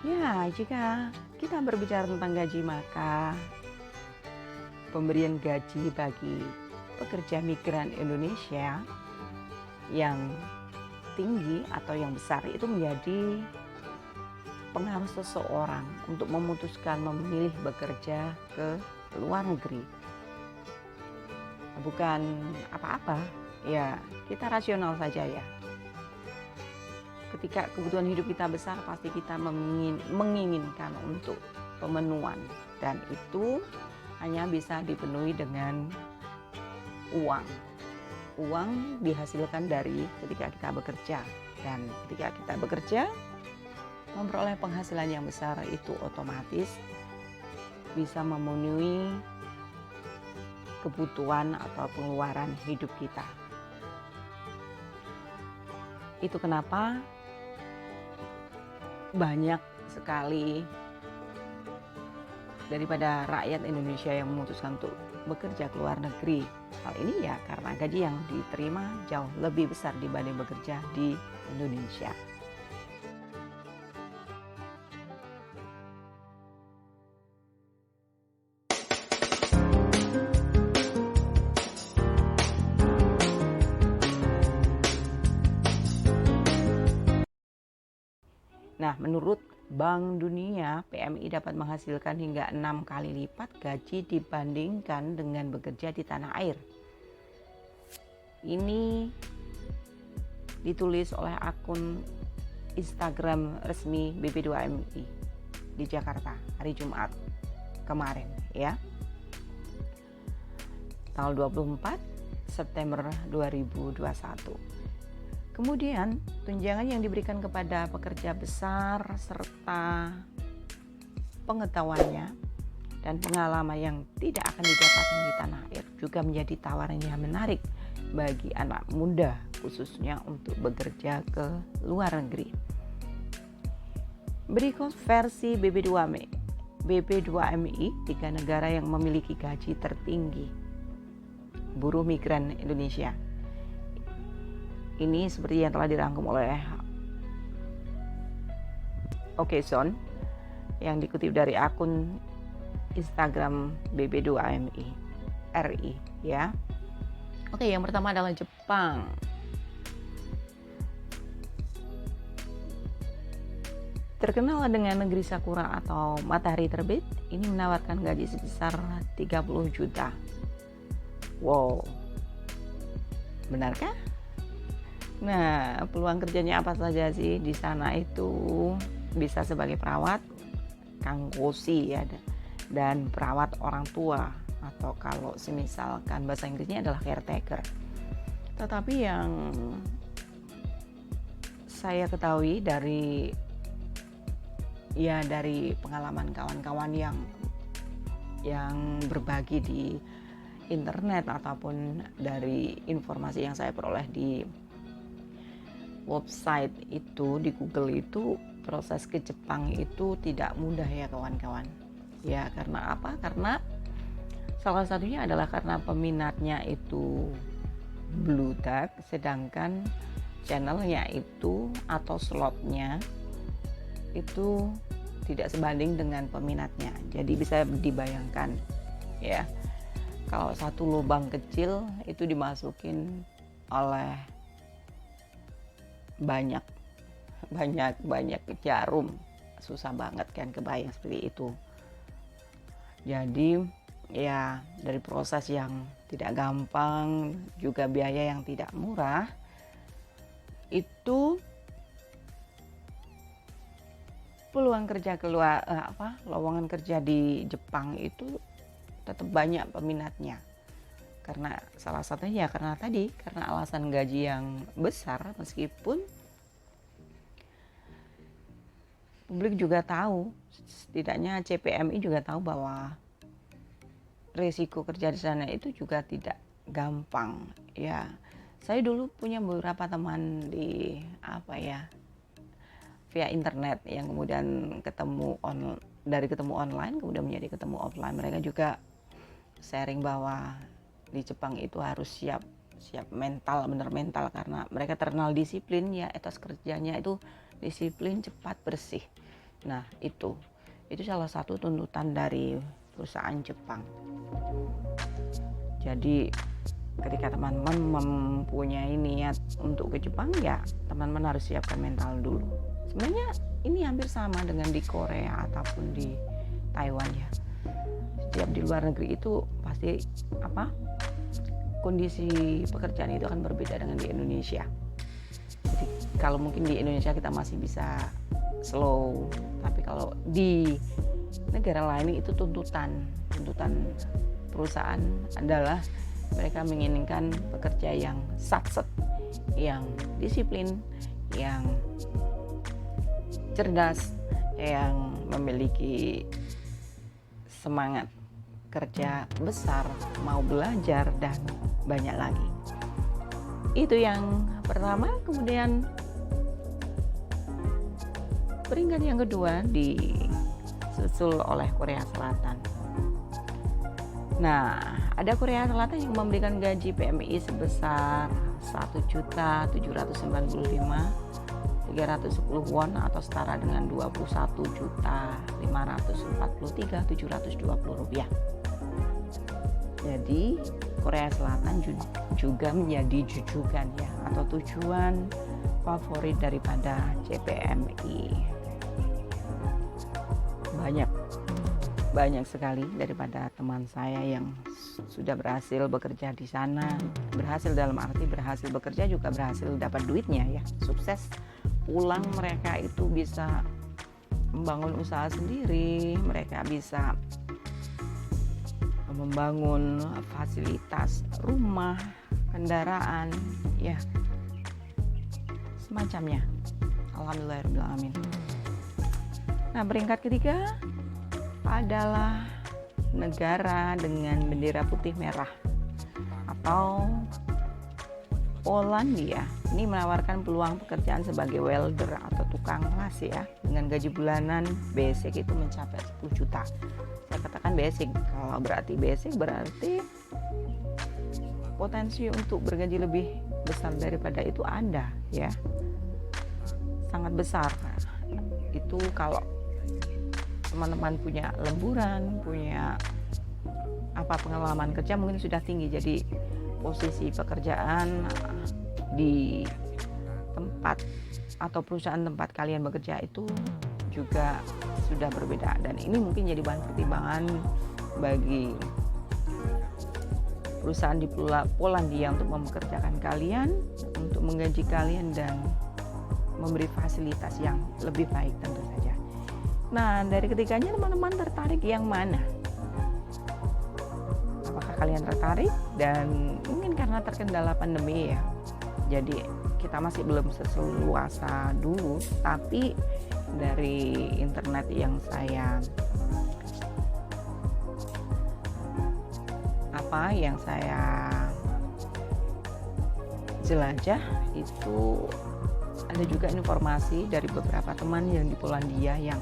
Ya, jika kita berbicara tentang gaji, maka pemberian gaji bagi pekerja migran Indonesia yang tinggi atau yang besar itu menjadi pengaruh seseorang untuk memutuskan memilih bekerja ke luar negeri. Bukan apa-apa, ya kita rasional saja ya. Ketika kebutuhan hidup kita besar, pasti kita menginginkan untuk pemenuhan, dan itu hanya bisa dipenuhi dengan uang. Uang dihasilkan dari ketika kita bekerja, dan ketika kita bekerja memperoleh penghasilan yang besar, itu otomatis bisa memenuhi kebutuhan atau pengeluaran hidup kita. Itu kenapa banyak sekali daripada rakyat Indonesia yang memutuskan untuk bekerja ke luar negeri. Hal ini ya karena gaji yang diterima jauh lebih besar dibanding bekerja di Indonesia. Nah, menurut Bank Dunia, PMI dapat menghasilkan hingga 6 kali lipat gaji dibandingkan dengan bekerja di tanah air. Ini ditulis oleh akun Instagram resmi BP2MI di Jakarta hari Jumat kemarin ya. Tanggal 24 September 2021. Kemudian, tunjangan yang diberikan kepada pekerja besar serta pengetahuannya dan pengalaman yang tidak akan didapatkan di tanah air juga menjadi tawaran yang menarik bagi anak muda, khususnya untuk bekerja ke luar negeri. Berikut versi BP2MI 3 negara yang memiliki gaji tertinggi buruh migran Indonesia. Ini seperti yang telah dirangkum oleh Okson yang dikutip dari akun Instagram BP2MI RI ya. Oke, yang pertama adalah Jepang. Terkenal dengan negeri sakura atau matahari terbit, ini menawarkan gaji sebesar 30 juta. Wow. Benarkah? Nah, peluang kerjanya apa saja sih di sana? Itu bisa sebagai perawat, kangkosi ya, dan perawat orang tua, atau kalau semisalkan bahasa Inggrisnya adalah caretaker. Tetapi yang saya ketahui dari pengalaman kawan-kawan yang berbagi di internet ataupun dari informasi yang saya peroleh di website itu, di Google itu, proses ke Jepang itu tidak mudah ya kawan-kawan. Ya karena apa? Karena salah satunya adalah karena peminatnya itu bluetak, sedangkan channelnya itu atau slotnya itu tidak sebanding dengan peminatnya. Jadi bisa dibayangkan ya, kalau satu lubang kecil itu dimasukin oleh banyak jarum, susah banget kan, kebayang seperti itu. Jadi ya dari proses yang tidak gampang, juga biaya yang tidak murah, itu peluang kerja lowongan kerja di Jepang itu tetap banyak peminatnya. Karena salah satunya karena alasan gaji yang besar, meskipun publik juga tahu, setidaknya CPMI juga tahu bahwa risiko kerja di sana itu juga tidak gampang ya. Saya dulu punya beberapa teman di via internet yang kemudian ketemu online kemudian menjadi ketemu offline. Mereka juga sharing bahwa di Jepang itu harus siap mental, bener mental, karena mereka terkenal disiplin ya, etos kerjanya itu disiplin, cepat, bersih. Nah, itu salah satu tuntutan dari perusahaan Jepang. Jadi ketika teman-teman mempunyai niat untuk ke Jepang, ya teman-teman harus siapkan mental dulu. Sebenarnya ini hampir sama dengan di Korea ataupun di Taiwan ya. Setiap di luar negeri itu pasti kondisi pekerjaan itu akan berbeda dengan di Indonesia. Jadi kalau mungkin di Indonesia kita masih bisa slow, tapi kalau di negara lain itu tuntutan perusahaan adalah mereka menginginkan pekerja yang satset, yang disiplin, yang cerdas, yang memiliki semangat kerja besar, mau belajar, dan banyak lagi. Itu yang pertama. Kemudian peringkat yang kedua disusul oleh Korea Selatan. Nah, ada Korea Selatan yang memberikan gaji PMI sebesar 1.795.310 won atau setara dengan 21.543.720 rupiah. Jadi Korea Selatan juga menjadi jujukan ya, atau tujuan favorit daripada JPMI. Banyak sekali daripada teman saya yang sudah berhasil bekerja di sana. Berhasil dalam arti berhasil bekerja juga berhasil dapat duitnya ya, sukses. Pulang mereka itu bisa membangun usaha sendiri, mereka bisa membangun fasilitas rumah, kendaraan, ya semacamnya. Alhamdulillahirrahmanirrahim. Nah, peringkat ketiga adalah negara dengan bendera putih merah atau Polandia. Ini menawarkan peluang pekerjaan sebagai welder atau tukang las ya, dengan gaji bulanan basic itu mencapai 10 juta. Saya katakan basic, kalau berarti basic berarti potensi untuk bergaji lebih besar daripada itu ada ya, sangat besar. Itu kalau teman-teman punya lemburan, punya pengalaman kerja mungkin sudah tinggi, jadi posisi pekerjaan di tempat atau perusahaan tempat kalian bekerja itu juga sudah berbeda, dan ini mungkin jadi bahan pertimbangan bagi perusahaan di Polandia untuk mempekerjakan kalian, untuk menggaji kalian dan memberi fasilitas yang lebih baik tentu saja. Nah, dari ketiganya teman-teman tertarik yang mana? Apakah kalian tertarik? Dan mungkin karena terkendala pandemi ya, jadi kita masih belum seluasa dulu, tapi dari internet yang saya jelajah itu ada juga informasi dari beberapa teman yang di Polandia yang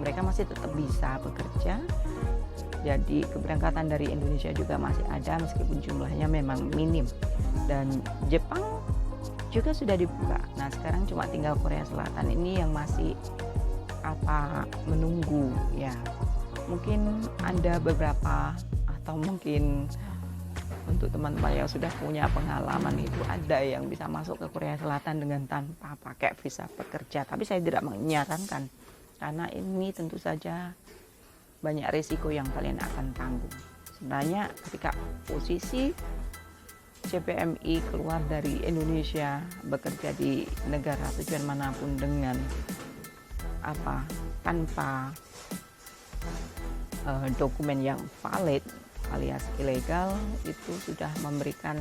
mereka masih tetap bisa bekerja. Jadi keberangkatan dari Indonesia juga masih ada meskipun jumlahnya memang minim. Dan Jepang juga sudah dibuka. Nah, sekarang cuma tinggal Korea Selatan ini yang masih menunggu ya. Mungkin ada beberapa, atau mungkin untuk teman-teman yang sudah punya pengalaman itu ada yang bisa masuk ke Korea Selatan dengan tanpa pakai visa pekerja. Tapi saya tidak menyarankan, karena ini tentu saja banyak risiko yang kalian akan tanggung. Sebenarnya ketika posisi JPMI keluar dari Indonesia bekerja di negara tujuan manapun dengan tanpa dokumen yang valid alias ilegal, itu sudah memberikan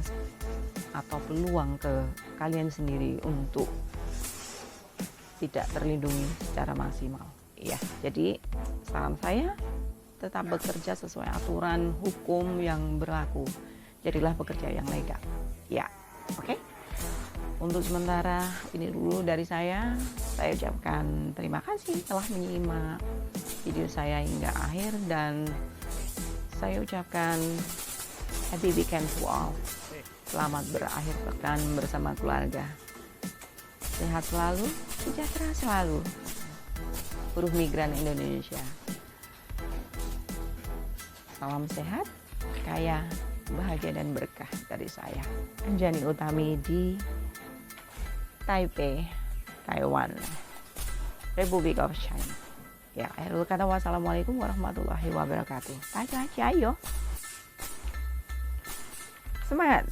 atau peluang ke kalian sendiri untuk tidak terlindungi secara maksimal ya. Jadi saran saya, tetap bekerja sesuai aturan hukum yang berlaku. Jadilah pekerja yang legal ya. Oke. Untuk sementara ini dulu dari saya ucapkan terima kasih telah menyimak video saya hingga akhir, dan saya ucapkan happy weekend to all. Selamat berakhir pekan bersama keluarga. Sehat selalu, sejahtera selalu. buruh migran Indonesia. Salam sehat, kaya, bahagia dan berkah dari saya, Anjani Utami di Taipei, Taiwan, Republic of China. Ya, akhirul kata wassalamualaikum warahmatullahi wabarakatuh. Dadah, jayo. Semangat.